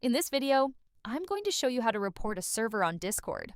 In this video, I'm going to show you how to report a server on Discord.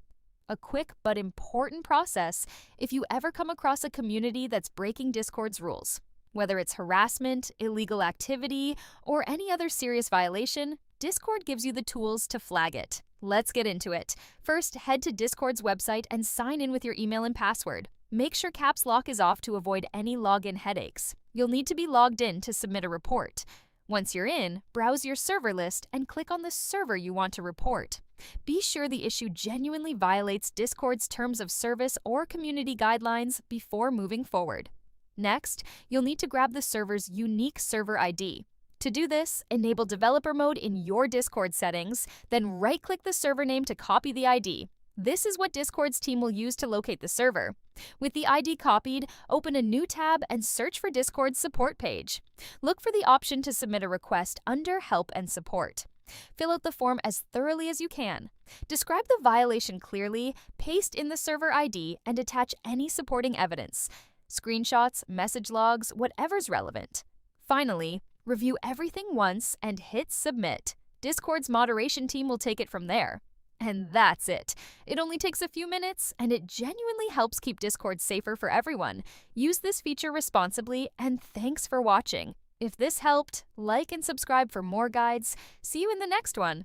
A quick but important process if you ever come across a community that's breaking Discord's rules. Whether it's harassment, illegal activity, or any other serious violation, Discord gives you the tools to flag it. Let's get into it. First, head to Discord's website and sign in with your email and password. Make sure Caps Lock is off to avoid any login headaches. You'll need to be logged in to submit a report. Once you're in, browse your server list and click on the server you want to report. Be sure the issue genuinely violates Discord's terms of service or community guidelines before moving forward. Next, you'll need to grab the server's unique server ID. To do this, enable developer mode in your Discord settings, then right-click the server name to copy the ID. This is what Discord's team will use to locate the server. With the ID copied, open a new tab and search for Discord's support page. Look for the option to submit a request under Help and Support. Fill out the form as thoroughly as you can. Describe the violation clearly, paste in the server ID, and attach any supporting evidence. Screenshots, message logs, whatever's relevant. Finally, review everything once and hit Submit. Discord's moderation team will take it from there. And that's it. It only takes a few minutes, and it genuinely helps keep Discord safer for everyone. Use this feature responsibly, and thanks for watching. If this helped, like and subscribe for more guides. See you in the next one.